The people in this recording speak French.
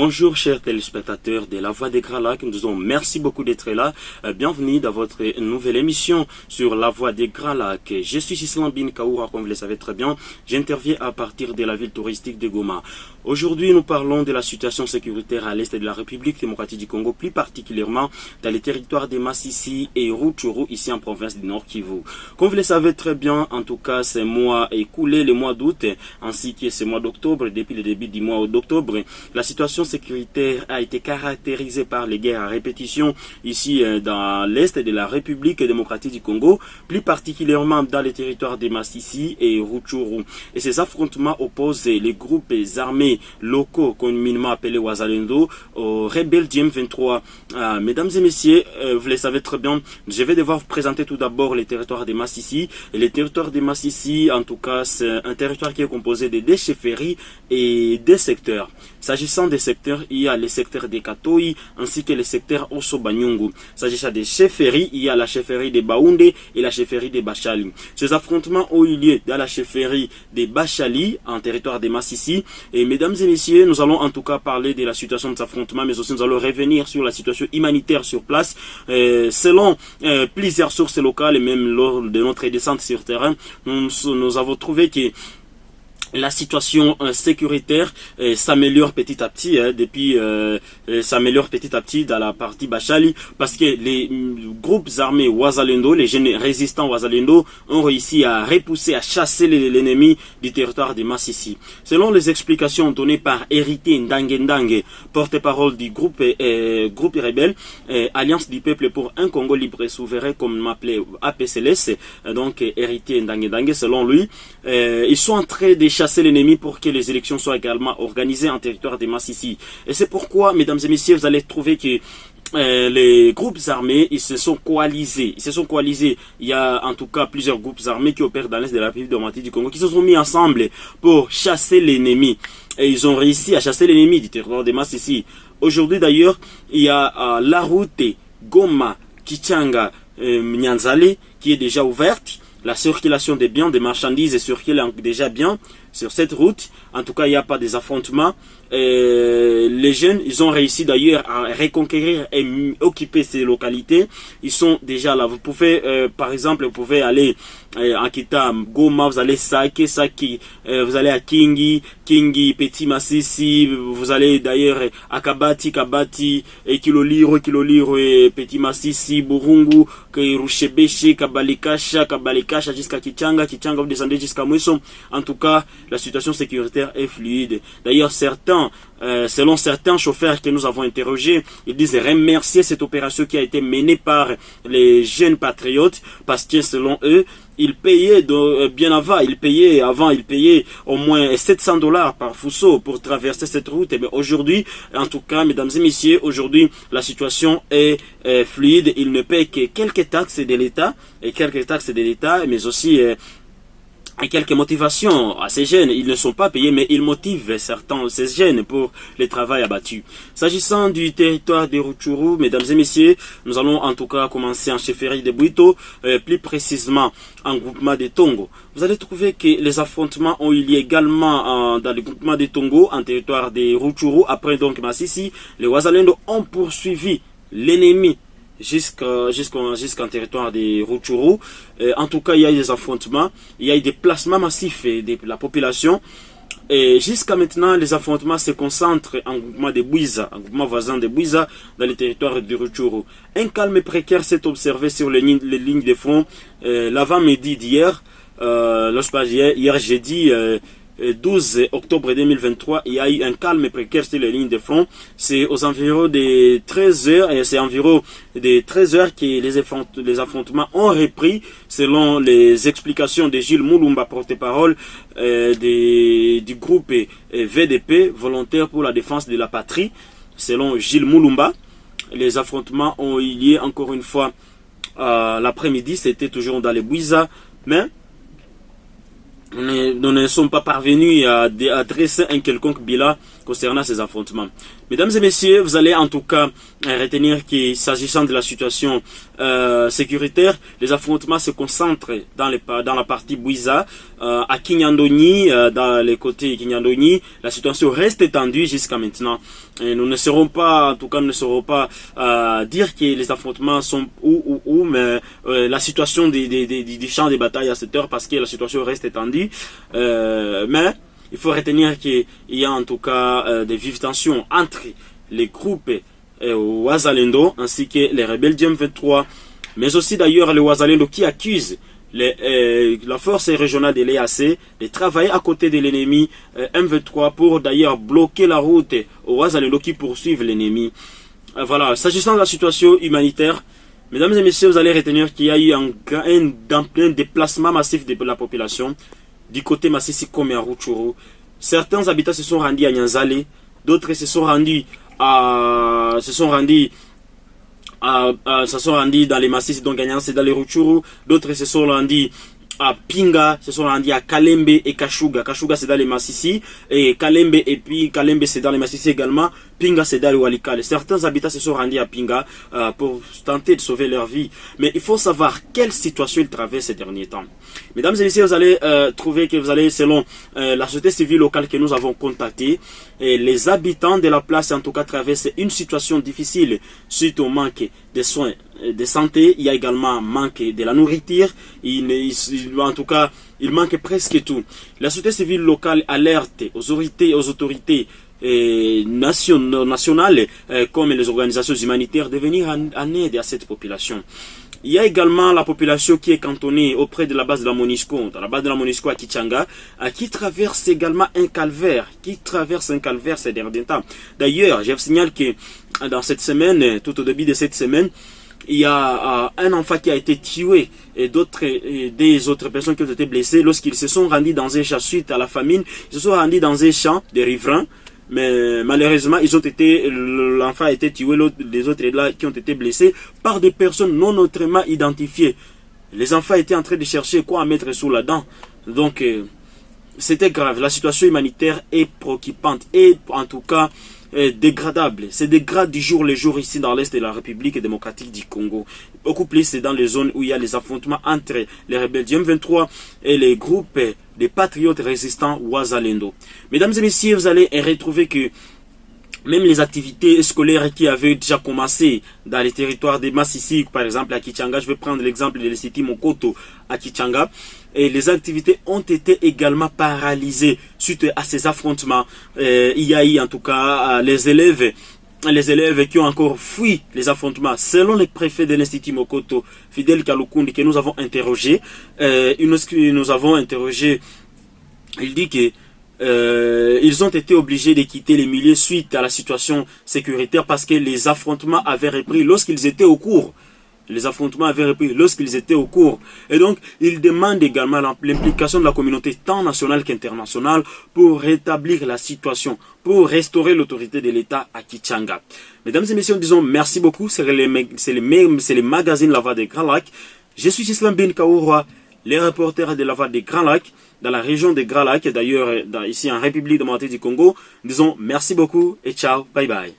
Bonjour chers téléspectateurs de La Voix des Grands Lacs, nous disons merci beaucoup d'être là. Bienvenue dans votre nouvelle émission sur La Voix des Grands Lacs. Je suis Islam Bin Kaoura, comme vous le savez très bien. J'interviens à partir de la ville touristique de Goma. Aujourd'hui, nous parlons de la situation sécuritaire à l'est de la République démocratique du Congo, plus particulièrement dans les territoires de Masisi et Rutshuru, ici en province du Nord Kivu. Comme vous le savez très bien, en tout cas, ce mois écoulé, le mois d'août, ainsi que ce mois d'octobre, depuis le début du mois d'octobre, la situation sécuritaire a été caractérisée par les guerres à répétition ici dans l'est de la République démocratique du Congo, plus particulièrement dans les territoires de Masisi et Rutshuru. Et ces affrontements opposent les groupes armés locaux communément appelés Wazalendo aux rebelles du M23. Mesdames et messieurs, vous le savez très bien, je vais devoir vous présenter tout d'abord les territoires de Masisi. Et les territoires de Masisi, en tout cas, c'est un territoire qui est composé de deux chefferies et des secteurs. S'agissant des secteurs, il y a les secteurs de Katoi ainsi que les secteurs Oso-Banyungu. S'agissant des chefferies, il y a la chefferie de Baounde et la chefferie de Bachali. Ces affrontements ont eu lieu dans la chefferie de Bachali, en territoire de Masisi. Et mesdames et messieurs, nous allons en tout cas parler de la situation de ces affrontements, mais aussi nous allons revenir sur la situation humanitaire sur place. Selon plusieurs sources locales et même lors de notre descente sur terrain, nous avons trouvé que la situation sécuritaire s'améliore petit à petit, s'améliore petit à petit dans la partie Bachali, parce que les groupes armés Wazalendo, les jeunes résistants Wazalendo, ont réussi à repousser, à chasser l'ennemi du territoire de Masisi. Selon les explications données par Héritier Ndangue, porte-parole du groupe rebelle, Alliance du Peuple pour un Congo libre et souverain, comme m'appelait APCLS, donc Héritier Ndangue, selon lui, ils sont en train de chasser l'ennemi pour que les élections soient également organisées en territoire de Masisi. Et c'est pourquoi, mesdames et messieurs, vous allez trouver que les groupes armés, ils se sont coalisés. Il y a en tout cas plusieurs groupes armés qui opèrent dans l'est de la République démocratique du Congo, qui se sont mis ensemble pour chasser l'ennemi. Et ils ont réussi à chasser l'ennemi du territoire de Masisi. Aujourd'hui d'ailleurs, il y a la route Goma, Kichanga, Nyanzale qui est déjà ouverte. La circulation des biens, des marchandises circule déjà bien sur cette route. En tout cas, il n'y a pas des affrontements. Les jeunes, ils ont réussi d'ailleurs à reconquérir et occuper ces localités. Ils sont déjà là. Vous pouvez, par exemple, vous pouvez aller à Kita, Goma, vous allez Sake, vous allez à Kingi, Petit Masisi, vous allez d'ailleurs à Kabati, et Kiloliro, et Petit Masisi, Burungu, Rushebeshi, Kabalikasha jusqu'à Kichanga, vous descendez jusqu'à Mweso. En tout cas, la situation sécuritaire est fluide. D'ailleurs, selon certains chauffeurs que nous avons interrogés, ils disent remercier cette opération qui a été menée par les jeunes patriotes, parce que selon eux, ils payaient bien avant, ils payaient au moins $700 par Fuso pour traverser cette route. Mais aujourd'hui, en tout cas, mesdames et messieurs, aujourd'hui, la situation est fluide. Ils ne payent que quelques taxes de l'État, mais aussi et quelques motivations à ces jeunes. Ils ne sont pas payés, mais ils motivent certains de ces jeunes pour le travail abattu. S'agissant du territoire de Rutshuru, mesdames et messieurs, nous allons en tout cas commencer en chefferie de Bwito, plus précisément en groupement de Tongo. Vous allez trouver que les affrontements ont eu lieu également dans le groupement de Tongo, en territoire de Rutshuru. Après donc Masisi, les Wazalendo ont poursuivi l'ennemi jusqu'en territoire de Rutshuru. En tout cas, il y a eu des affrontements, il y a eu des placements massifs de la population. Et jusqu'à maintenant, les affrontements se concentrent en groupement de Bwiza, en groupement voisin de Bwiza, dans le territoire de Rutshuru. Un calme précaire s'est observé sur les lignes de front l'avant-midi d'hier. Hier jeudi 12 octobre 2023, il y a eu un calme précaire sur les lignes de front. C'est aux environs des 13h, et c'est environ des 13h que les affrontements ont repris, selon les explications de Gilles Moulumba, porte-parole du groupe VDP, Volontaires pour la défense de la patrie. Selon Gilles Moulumba, les affrontements ont eu lieu encore une fois l'après-midi, c'était toujours dans les Bwiza, mais nous ne sommes pas parvenus à dresser un quelconque bilan concernant ces affrontements. Mesdames et messieurs, vous allez en tout cas retenir que s'agissant de la situation sécuritaire, les affrontements se concentrent dans la partie Bouiza, à Kinyandoni, dans les côtés Kinyandoni. La situation reste tendue jusqu'à maintenant. Et nous ne serons pas, en tout cas, nous ne serons pas dire que les affrontements sont où, mais la situation du champ de bataille à cette heure, parce que la situation reste tendue. Mais il faut retenir qu'il y a en tout cas des vives tensions entre les groupes Wazalendo ainsi que les rebelles du M23, mais aussi d'ailleurs les Wazalendo qui accusent la force régionale de l'EAC de travailler à côté de l'ennemi M23 pour d'ailleurs bloquer la route aux Wazalendo qui poursuivent l'ennemi. Voilà, s'agissant de la situation humanitaire, mesdames et messieurs, vous allez retenir qu'il y a eu un déplacement massif de la population du côté Massissi comme à Rutshuru. Certains habitants se sont rendus à Nyanzale, d'autres se sont rendus dans les Massissi, donc à Nyanzale, dans les Rutshuru, d'autres se sont rendus à Pinga, se sont rendus à Kalembe et Kashuga. Kashuga c'est dans les Massissi, et Kalembe c'est dans les Massissi également. Pinga c'est dans le Walikale. Certains habitants se sont rendus à Pinga pour tenter de sauver leur vie. Mais il faut savoir quelle situation ils traversent ces derniers temps. Mesdames et messieurs, vous allez trouver que vous allez, selon la société civile locale que nous avons contactée, et les habitants de la place en tout cas traversent une situation difficile suite au manque de soins de santé. Il y a également un manque de la nourriture. En tout cas, il manque presque tout. La société civile locale alerte aux autorités nationales comme les organisations humanitaires de venir en aide à cette population. Il y a également la population qui est cantonnée auprès de la base de la MONUSCO, dans la base de la MONUSCO à Kichanga, qui traverse également un calvaire, ces derniers temps. D'ailleurs, je vous signale que dans cette semaine, tout au début de cette semaine, il y a un enfant qui a été tué et des autres personnes qui ont été blessées lorsqu'ils se sont rendus dans un champ suite à la famine. Ils se sont rendus dans un champ de riverains, mais malheureusement l'enfant a été tué, les autres là qui ont été blessés par des personnes non autrement identifiées. Les enfants étaient en train de chercher quoi à mettre sous la dent. Donc c'était grave. La situation humanitaire est préoccupante et en tout cas dégradable. C'est dégrade du jour le jour ici dans l'est de la République démocratique du Congo. Beaucoup plus c'est dans les zones où il y a les affrontements entre les rebelles du M23 et les groupes des patriotes résistants Wazalendo. Mesdames et messieurs, vous allez retrouver que même les activités scolaires qui avaient déjà commencé dans les territoires des Massissi, par exemple à Kichanga, je vais prendre l'exemple de l'Institut Mokoto à Kichanga, et les activités ont été également paralysées suite à ces affrontements. Il y a eu en tout cas les élèves qui ont encore fui les affrontements. Selon le préfet de l'Institut Mokoto, Fidel Kalukundi, que nous avons interrogé, il dit que ils ont été obligés de quitter les milieux suite à la situation sécuritaire parce que les affrontements avaient repris lorsqu'ils étaient au cours. Et donc, ils demandent également l'implication de la communauté tant nationale qu'internationale pour rétablir la situation, pour restaurer l'autorité de l'État à Kichanga. Mesdames et messieurs, disons merci beaucoup. C'est les magazines La Voix des Grands Lacs. Je suis Islam Bin Kaoura, les reporters de La Voix des Grands Lacs, dans la région des Grands Lacs, d'ailleurs ici en République démocratique du Congo. Disons merci beaucoup et ciao, bye bye.